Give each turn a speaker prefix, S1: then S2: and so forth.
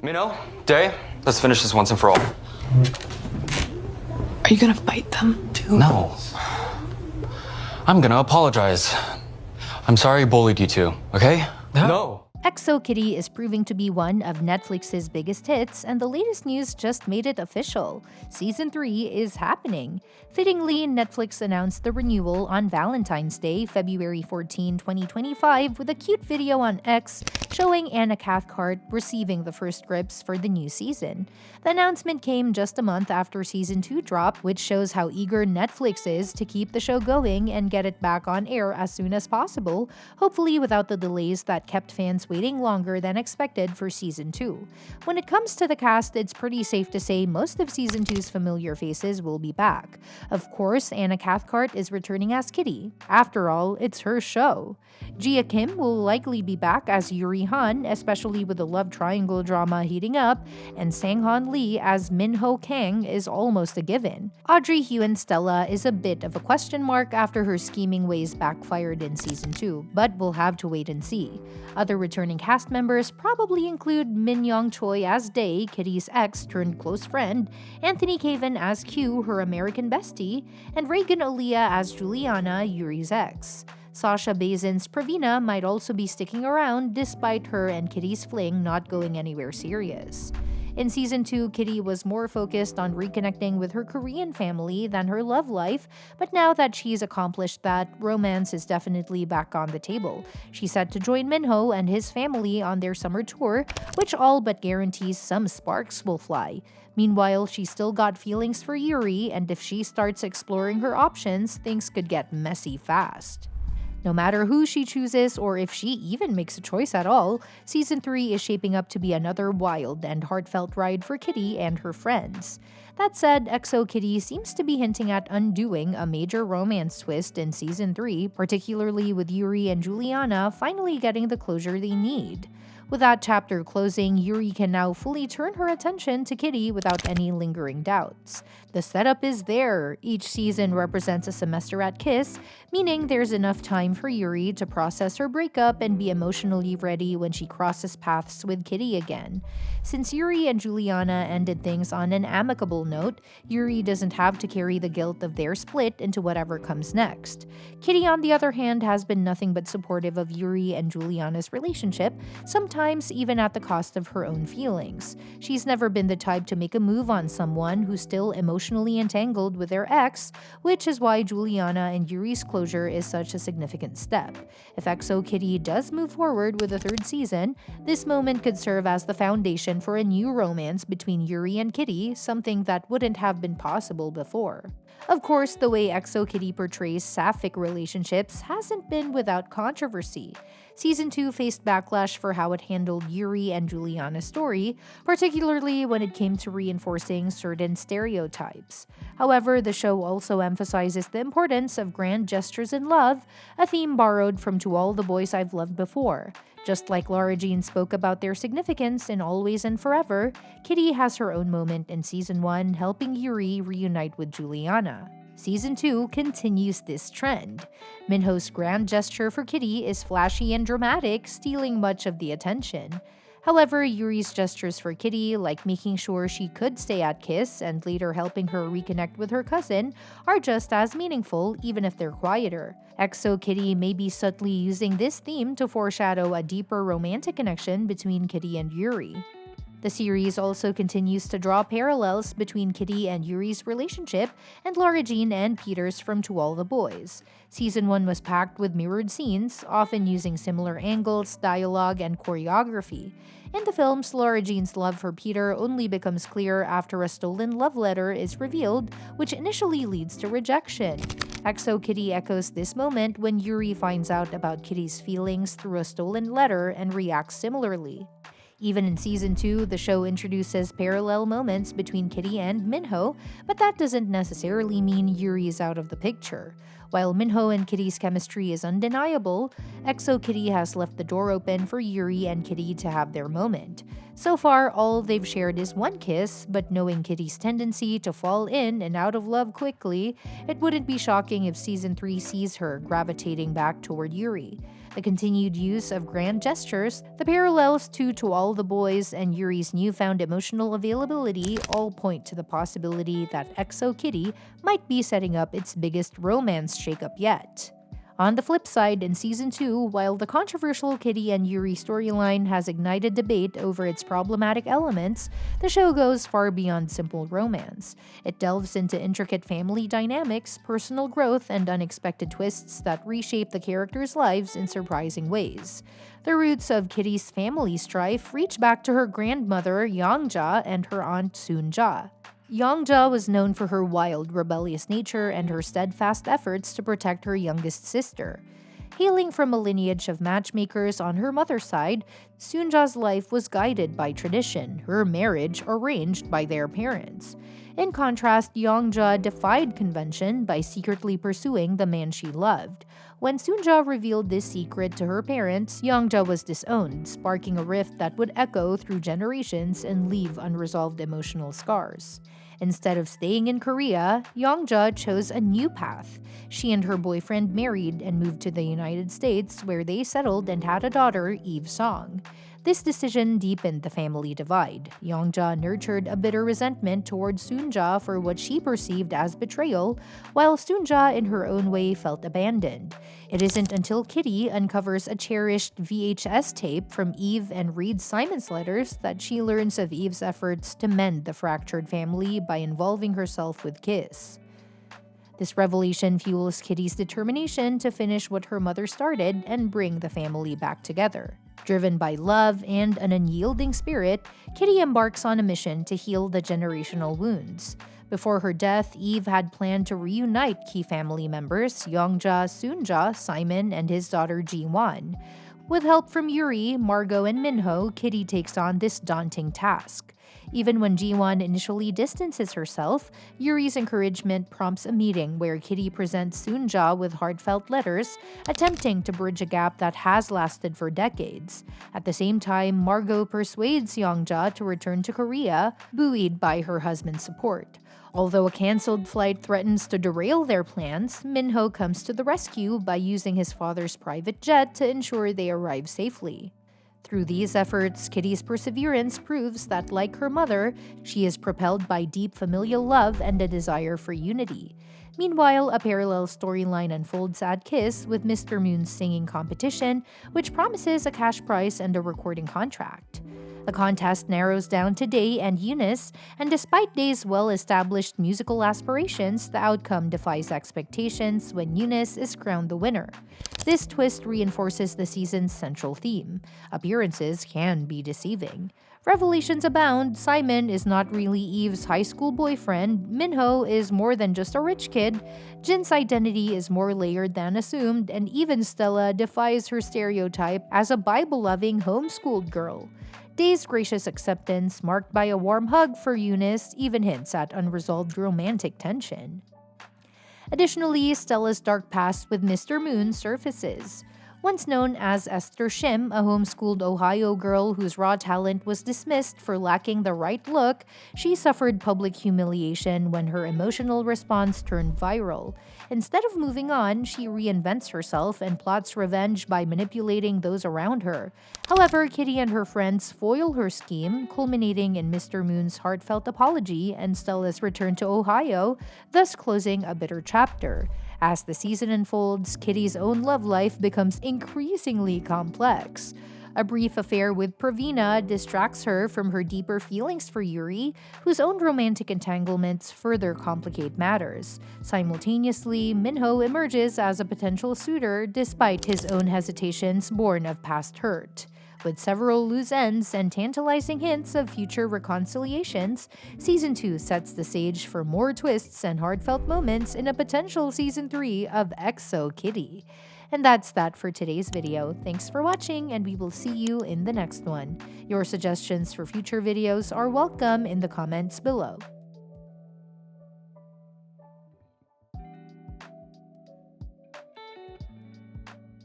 S1: Minho, Day, let's finish this once and for all.
S2: Are you gonna fight them too?
S1: No. I'm gonna apologize. I'm sorry I bullied you two, okay? No.
S3: EXO Kitty is proving to be one of Netflix's biggest hits, and the latest news just made it official. Season 3 is happening. Fittingly, Netflix announced the renewal on Valentine's Day, February 14, 2025, with a cute video on X showing Anna Cathcart receiving the first scripts for the new season. The announcement came just a month after Season 2 dropped, which shows how eager Netflix is to keep the show going and get it back on air as soon as possible, hopefully without the delays that kept fans waiting longer than expected for Season 2. When it comes to the cast, it's pretty safe to say most of Season 2's familiar faces will be back. Of course, Anna Cathcart is returning as Kitty. After all, it's her show. Gia Kim will likely be back as Yuri Han, especially with the love triangle drama heating up, and Sang-Heon Lee as Min-ho Kang is almost a given. Audrey Huen Stella is a bit of a question mark after her scheming ways backfired in Season 2, but we'll have to wait and see. Other returning cast members probably include Min-young Choi as Day, Kitty's ex turned close friend, Anthony Caven as Q, her American bestie, and Reagan Aaliyah as Juliana, Yuri's ex. Sasha Bazin's Pravina might also be sticking around despite her and Kitty's fling not going anywhere serious. In Season 2, Kitty was more focused on reconnecting with her Korean family than her love life, but now that she's accomplished that, romance is definitely back on the table. She's set to join Minho and his family on their summer tour, which all but guarantees some sparks will fly. Meanwhile, she's still got feelings for Yuri, and if she starts exploring her options, things could get messy fast. No matter who she chooses or if she even makes a choice at all, Season 3 is shaping up to be another wild and heartfelt ride for Kitty and her friends. That said, EXO Kitty seems to be hinting at undoing a major romance twist in Season 3, particularly with Yuri and Juliana finally getting the closure they need. With that chapter closing, Yuri can now fully turn her attention to Kitty without any lingering doubts. The setup is there. Each season represents a semester at KISS, meaning there's enough time for Yuri to process her breakup and be emotionally ready when she crosses paths with Kitty again. Since Yuri and Juliana ended things on an amicable note, Yuri doesn't have to carry the guilt of their split into whatever comes next. Kitty, on the other hand, has been nothing but supportive of Yuri and Juliana's relationship, sometimes even at the cost of her own feelings. She's never been the type to make a move on someone who's still emotionally entangled with their ex, which is why Juliana and Yuri's closure is such a significant step. If EXO Kitty does move forward with a third season, this moment could serve as the foundation for a new romance between Yuri and Kitty, something that wouldn't have been possible before. Of course, the way EXO Kitty portrays sapphic relationships hasn't been without controversy. Season 2 faced backlash for how it handled Yuri and Juliana's story, particularly when it came to reinforcing certain stereotypes. However, the show also emphasizes the importance of grand gestures in love, a theme borrowed from To All the Boys I've Loved Before. Just like Lara Jean spoke about their significance in Always and Forever, Kitty has her own moment in Season 1, helping Yuri reunite with Juliana. Season 2 continues this trend. Minho's grand gesture for Kitty is flashy and dramatic, stealing much of the attention. However, Yuri's gestures for Kitty, like making sure she could stay at KISS and later helping her reconnect with her cousin, are just as meaningful, even if they're quieter. EXO Kitty may be subtly using this theme to foreshadow a deeper romantic connection between Kitty and Yuri. The series also continues to draw parallels between Kitty and Yuri's relationship and Lara Jean and Peter's from To All the Boys. Season 1 was packed with mirrored scenes, often using similar angles, dialogue, and choreography. In the films, Lara Jean's love for Peter only becomes clear after a stolen love letter is revealed, which initially leads to rejection. EXO Kitty echoes this moment when Yuri finds out about Kitty's feelings through a stolen letter and reacts similarly. Even in Season 2, the show introduces parallel moments between Kitty and Minho, but that doesn't necessarily mean Yuri is out of the picture. While Minho and Kitty's chemistry is undeniable, EXO Kitty has left the door open for Yuri and Kitty to have their moment. So far, all they've shared is one kiss, but knowing Kitty's tendency to fall in and out of love quickly, it wouldn't be shocking if Season 3 sees her gravitating back toward Yuri. The continued use of grand gestures, the parallels to All the Boys, and Yuri's newfound emotional availability all point to the possibility that EXO Kitty might be setting up its biggest romance shakeup yet. On the flip side, in Season 2, while the controversial Kitty and Yuri storyline has ignited debate over its problematic elements, the show goes far beyond simple romance. It delves into intricate family dynamics, personal growth, and unexpected twists that reshape the characters' lives in surprising ways. The roots of Kitty's family strife reach back to her grandmother, Yongja, and her aunt, Soonja. Yongja was known for her wild, rebellious nature and her steadfast efforts to protect her youngest sister. Hailing from a lineage of matchmakers on her mother's side, Soonja's life was guided by tradition, her marriage arranged by their parents. In contrast, Yongja defied convention by secretly pursuing the man she loved. When Soonja revealed this secret to her parents, Yongja was disowned, sparking a rift that would echo through generations and leave unresolved emotional scars. Instead of staying in Korea, Yongja chose a new path. She and her boyfriend married and moved to the United States, where they settled and had a daughter, Eve Song. This decision deepened the family divide. Yongja nurtured a bitter resentment towards Soonja for what she perceived as betrayal, while Soonja in her own way felt abandoned. It isn't until Kitty uncovers a cherished VHS tape from Eve and reads Simon's letters that she learns of Eve's efforts to mend the fractured family by involving herself with Kiss. This revelation fuels Kitty's determination to finish what her mother started and bring the family back together. Driven by love and an unyielding spirit, Kitty embarks on a mission to heal the generational wounds. Before her death, Eve had planned to reunite key family members Yongja, Soonja, Simon, and his daughter Ji-won. With help from Yuri, Margot, and Minho, Kitty takes on this daunting task. Even when Ji-won initially distances herself, Yuri's encouragement prompts a meeting where Kitty presents Soonja with heartfelt letters, attempting to bridge a gap that has lasted for decades. At the same time, Margot persuades Yongja to return to Korea, buoyed by her husband's support. Although a cancelled flight threatens to derail their plans, Minho comes to the rescue by using his father's private jet to ensure they arrive safely. Through these efforts, Kitty's perseverance proves that, like her mother, she is propelled by deep familial love and a desire for unity. Meanwhile, a parallel storyline unfolds at Kiss with Mr. Moon's singing competition, which promises a cash prize and a recording contract. The contest narrows down to Dae and Eunice, and despite Dae's well-established musical aspirations, the outcome defies expectations when Eunice is crowned the winner. This twist reinforces the season's central theme. Appearances can be deceiving. Revelations abound. Simon is not really Eve's high school boyfriend. Minho is more than just a rich kid. Jin's identity is more layered than assumed, and even Stella defies her stereotype as a Bible-loving, homeschooled girl. Dae's gracious acceptance, marked by a warm hug for Eunice, even hints at unresolved romantic tension. Additionally, Stella's dark past with Mr. Moon surfaces. Once known as Esther Shim, a homeschooled Ohio girl whose raw talent was dismissed for lacking the right look, she suffered public humiliation when her emotional response turned viral. Instead of moving on, she reinvents herself and plots revenge by manipulating those around her. However, Kitty and her friends foil her scheme, culminating in Mr. Moon's heartfelt apology and Stella's return to Ohio, thus closing a bitter chapter. As the season unfolds, Kitty's own love life becomes increasingly complex. A brief affair with Pravina distracts her from her deeper feelings for Yuri, whose own romantic entanglements further complicate matters. Simultaneously, Minho emerges as a potential suitor despite his own hesitations born of past hurt. With several loose ends and tantalizing hints of future reconciliations, Season 2 sets the stage for more twists and heartfelt moments in a potential Season 3 of EXO Kitty. And that's that for today's video. Thanks for watching, and we will see you in the next one. Your suggestions for future videos are welcome in the comments below.